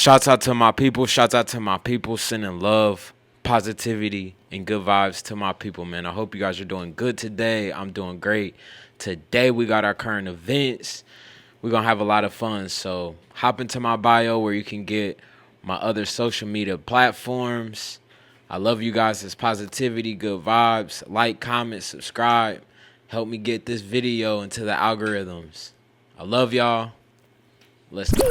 Shouts out to my people. Shouts out to my people. Sending love, positivity, and good vibes to my people, man. I hope you guys are doing good today. I'm doing great. Today we got our current events. We're going to have a lot of fun. So hop into my bio where you can get my other social media platforms. I love you guys. It's positivity, good vibes. Like, comment, subscribe. Help me get this video into the algorithms. I love y'all. Let's go.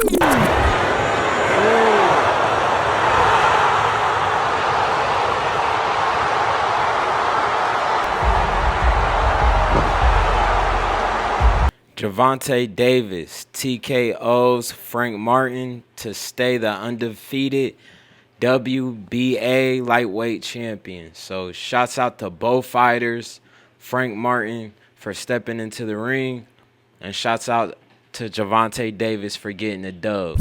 Gervonta Davis, TKO's Frank Martin to stay the undefeated WBA lightweight champion. So shouts out to both fighters, Frank Martin for stepping into the ring, and shouts out to Gervonta Davis for getting the dub.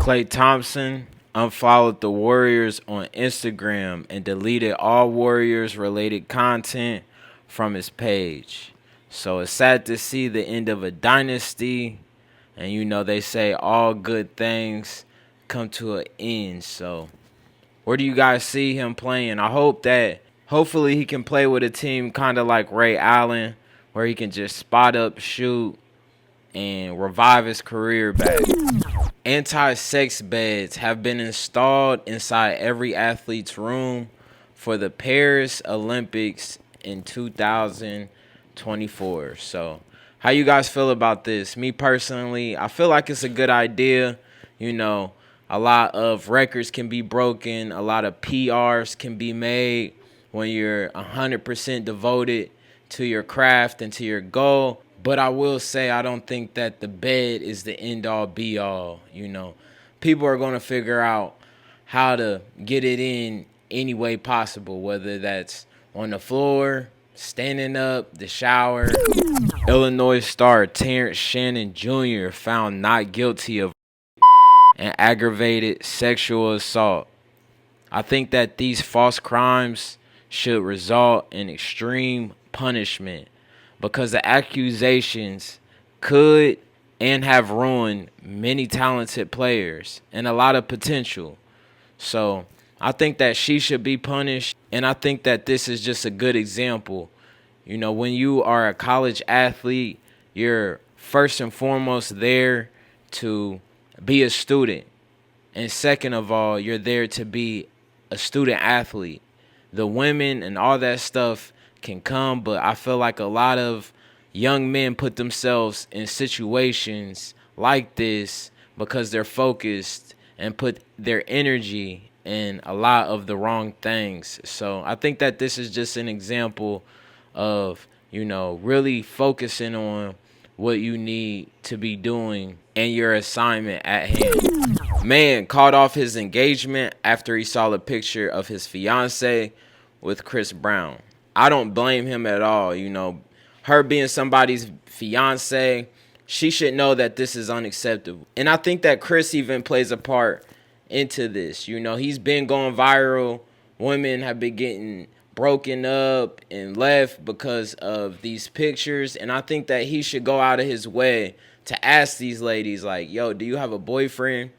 Klay Thompson unfollowed the Warriors on Instagram and deleted all Warriors-related content from his page. So it's sad to see the end of a dynasty. And, you know, they say all good things come to an end. So where do you guys see him playing? I hope that hopefully he can play with a team kind of like Ray Allen, where he can just spot up, shoot, and revive his career back. Anti-sex beds have been installed inside every athlete's room for the Paris Olympics in 2024. So how you guys feel about this? Me personally, I feel like it's a good idea. You know, a lot of records can be broken. A lot of PRs can be made when you're 100% devoted to your craft and to your goal. But I will say I don't think that the bed is the end-all, be-all. You know, people are going to figure out how to get it in any way possible, whether that's on the floor, standing up, the shower. Illinois star Terrence Shannon Jr. found not guilty of an aggravated sexual assault. I think that these false crimes should result in extreme punishment because the accusations could and have ruined many talented players and a lot of potential. So I think that she should be punished, and I think that this is just a good example. You know, when you are a college athlete, you're first and foremost there to be a student. And second of all, you're there to be a student athlete. The women and all that stuff can come, but I feel like a lot of young men put themselves in situations like this because they're focused and put their energy in a lot of the wrong things. So I think that this is just an example of, you know, really focusing on what you need to be doing and your assignment at hand. Man called off his engagement after he saw a picture of his fiance with Chris Brown. I don't blame him at all. You know, her being somebody's fiance, she should know that this is unacceptable. And I think that Chris even plays a part into this. You know, he's been going viral. Women have been getting broken up and left because of these pictures. And I think that he should go out of his way to ask these ladies, like, yo, do you have a boyfriend?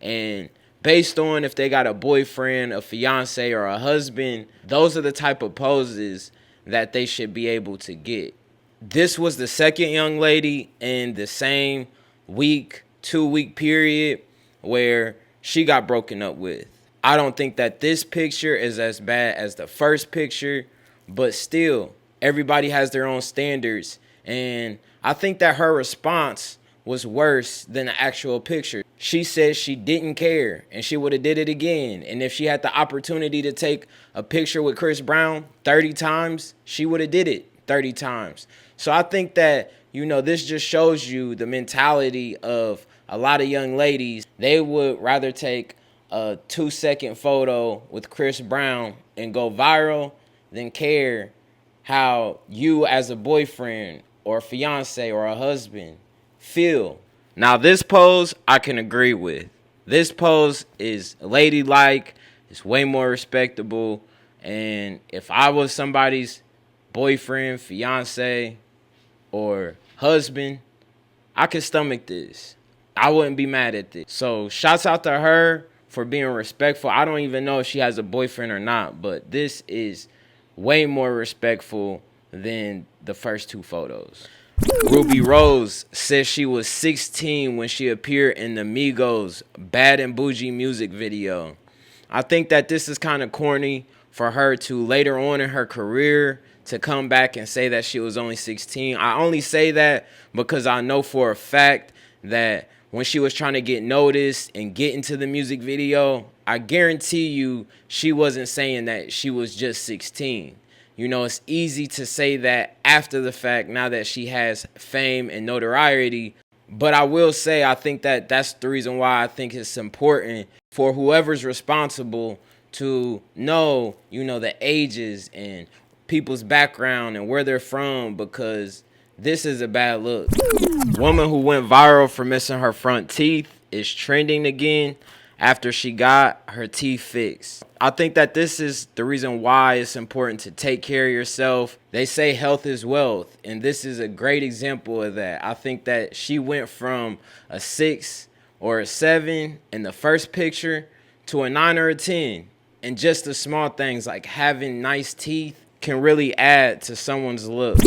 And based on if they got a boyfriend, a fiance, or a husband, those are the type of poses that they should be able to get. This was the second young lady in the same week, 2-week period where she got broken up with. I don't think that this picture is as bad as the first picture, but still, everybody has their own standards. And I think that her response was worse than the actual picture. She said she didn't care and she would have did it again. And if she had the opportunity to take a picture with Chris Brown 30 times, she would have did it 30 times. So I think that, you know, this just shows you the mentality of a lot of young ladies. They would rather take a 2-second photo with Chris Brown and go viral than care how you as a boyfriend or a fiance or a husband feel. Now, this pose I can agree with. This pose is ladylike. It's way more respectable. And if I was somebody's boyfriend, fiance, or husband, I could stomach this. I wouldn't be mad at this. So shouts out to her for being respectful. I don't even know if she has a boyfriend or not, but this is way more respectful than the first two photos. RubiRose says she was 16 when she appeared in the Migos Bad and Bougie music video. I think that this is kind of corny for her to later on in her career to come back and say that she was only 16. I only say that because I know for a fact that when she was trying to get noticed and get into the music video, I guarantee you she wasn't saying that she was just 16. You know, it's easy to say that after the fact, now that she has fame and notoriety. But I will say, I think that that's the reason why I think it's important for whoever's responsible to know, you know, the ages and people's background and where they're from, because this is a bad look. Woman who went viral for missing her front teeth is trending again after she got her teeth fixed. I think that this is the reason why it's important to take care of yourself. They say health is wealth, and this is a great example of that. I think that she went from a 6 or a 7 in the first picture to a 9 or a 10. And just the small things like having nice teeth can really add to someone's look.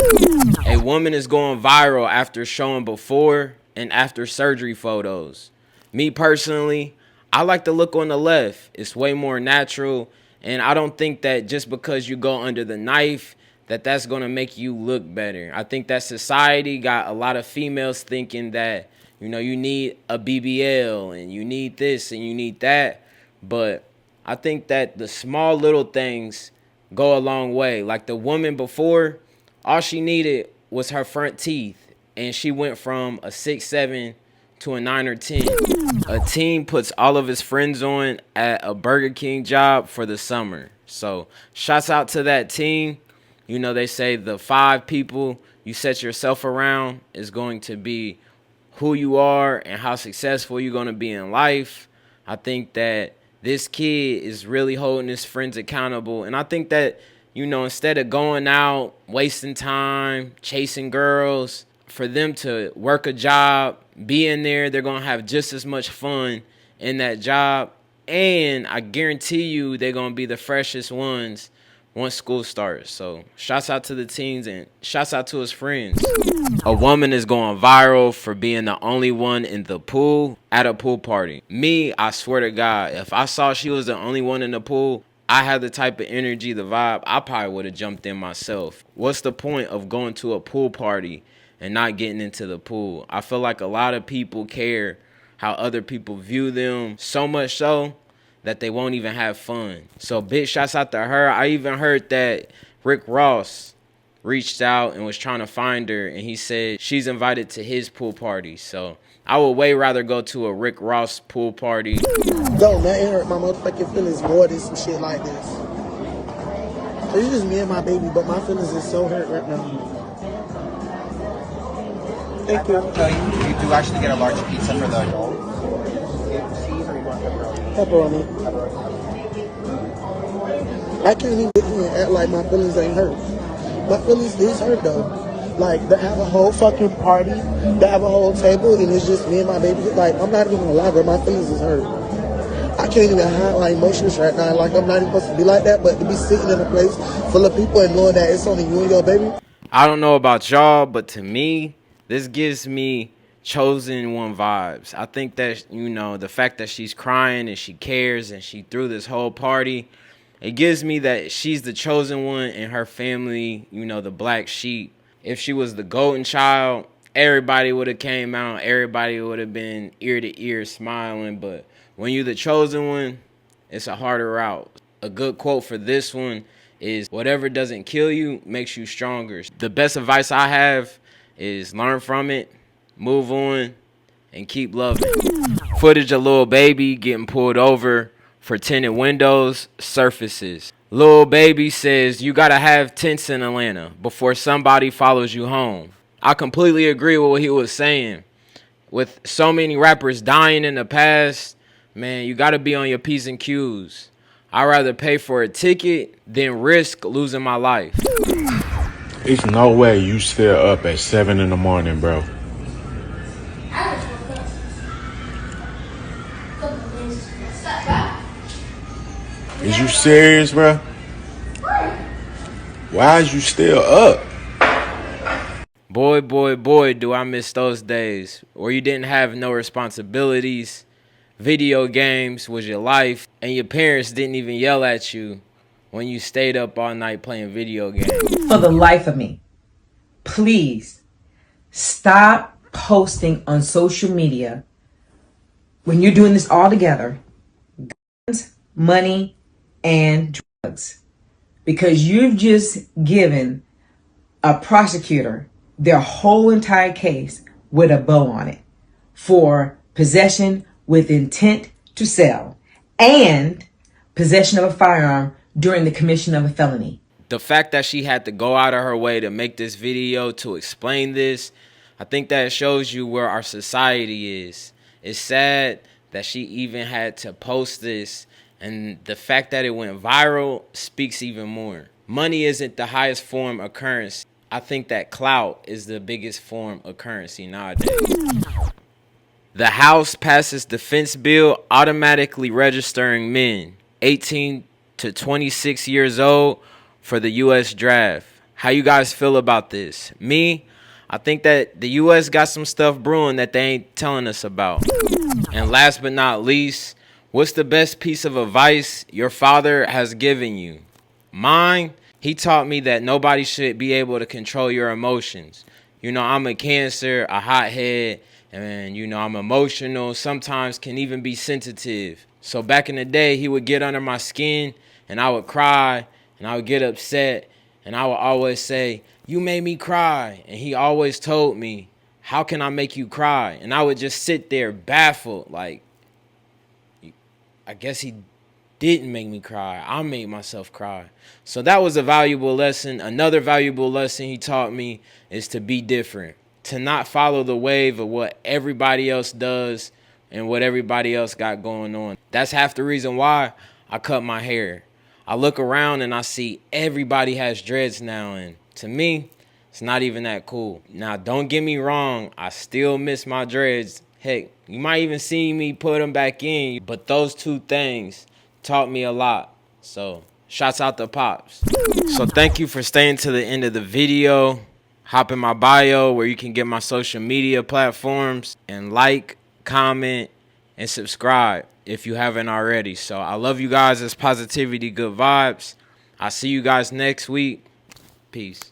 A woman is going viral after showing before and after surgery photos. Me personally, I like the look on the left. It's way more natural, and I don't think that just because you go under the knife that that's going to make you look better. I think that society got a lot of females thinking that, you know, you need a BBL and you need this and you need that, but I think that the small little things go a long way. Like the woman before, all she needed was her front teeth, and she went from a 6, 7 to a 9 or 10. A teen puts all of his friends on at a Burger King job for the summer. So shouts out to that teen. You know, they say the 5 people you set yourself around is going to be who you are and how successful you're going to be in life. I think that this kid is really holding his friends accountable. And I think that, you know, instead of going out, wasting time, chasing girls, for them to work a job, be in there, they're going to have just as much fun in that job. And I guarantee you they're going to be the freshest ones once school starts. So shouts out to the teens and shouts out to his friends. A woman is going viral for being the only one in the pool at a pool party. Me, I swear to God, if I saw she was the only one in the pool, I had the type of energy, the vibe, I probably would have jumped in myself. What's the point of going to a pool party and not getting into the pool? I feel like a lot of people care how other people view them, so much so that they won't even have fun. So big shouts out to her. I even heard that Rick Ross reached out and was trying to find her, and he said she's invited to his pool party. So I would way rather go to a Rick Ross pool party. Don't nothing hurt my motherfucking feelings more than some shit like this. It's just me and my baby, but my feelings is so hurt right now. Thank you. You do actually get a large pizza for the adult. Pepperoni. I can't even get here and act like my feelings ain't hurt. My feelings is hurt though. Like, they have a whole fucking party, they have a whole table, and it's just me and my baby. Like, I'm not even gonna lie, but my feelings is hurt. I can't even hide my emotions right now. Like, I'm not even supposed to be like that, but to be sitting in a place full of people and knowing that it's only you and your baby. I don't know about y'all, but to me, this gives me chosen one vibes. I think that, you know, the fact that she's crying and she cares and she threw this whole party, it gives me that she's the chosen one in her family, you know, the black sheep. If she was the golden child, everybody would have came out, everybody would have been ear to ear smiling. But when you're the chosen one, it's a harder route. A good quote for this one is, whatever doesn't kill you makes you stronger. The best advice I have is learn from it, move on, and keep loving. Footage of LilBaby getting pulled over for tinted windows surfaces. LilBaby says you gotta have tents in Atlanta before somebody follows you home. I completely agree with what he was saying. With so many rappers dying in the past, man, you gotta be on your P's and Q's. I'd rather pay for a ticket than risk losing my life. It's no way you still up at 7 in the morning, bro. Is you serious, bro? Why is you still up? Boy, boy, boy, do I miss those days where you didn't have no responsibilities. Video games was your life, and your parents didn't even yell at you when you stayed up all night playing video games. For the life of me, please stop posting on social media when you're doing this all together, guns, money, and drugs. Because you've just given a prosecutor their whole entire case with a bow on it for possession with intent to sell and possession of a firearm during the commission of a felony. The fact that she had to go out of her way to make this video to explain this, I think that shows you where our society is. It's sad that she even had to post this, and the fact that it went viral speaks even more. Money isn't the highest form of currency. I think that clout is the biggest form of currency nowadays. The House passes defense bill automatically registering men 18 to 26 years old for the U.S. draft. How you guys feel about this? Me, I think that the U.S. got some stuff brewing that they ain't telling us about. And last but not least, what's the best piece of advice your father has given you? Mine, he taught me that nobody should be able to control your emotions. You know, I'm a Cancer, a hothead, and, you know, I'm emotional, sometimes can even be sensitive. So back in the day, he would get under my skin, and I would cry, and I would get upset, and I would always say, "You made me cry." And he always told me, "How can I make you cry?" And I would just sit there baffled, like, I guess he didn't make me cry. I made myself cry. So that was a valuable lesson. Another valuable lesson he taught me is to be different, to not follow the wave of what everybody else does and what everybody else got going on. That's half the reason why I cut my hair. I look around and I see everybody has dreads now, and to me, it's not even that cool. Now, don't get me wrong, I still miss my dreads. Heck, you might even see me put them back in, but those two things taught me a lot. So, shouts out to Pops. So, thank you for staying to the end of the video. Hop in my bio where you can get my social media platforms and like, comment, and subscribe if you haven't already. So, I love you guys. It's positivity, good vibes. I'll see you guys next week. Peace.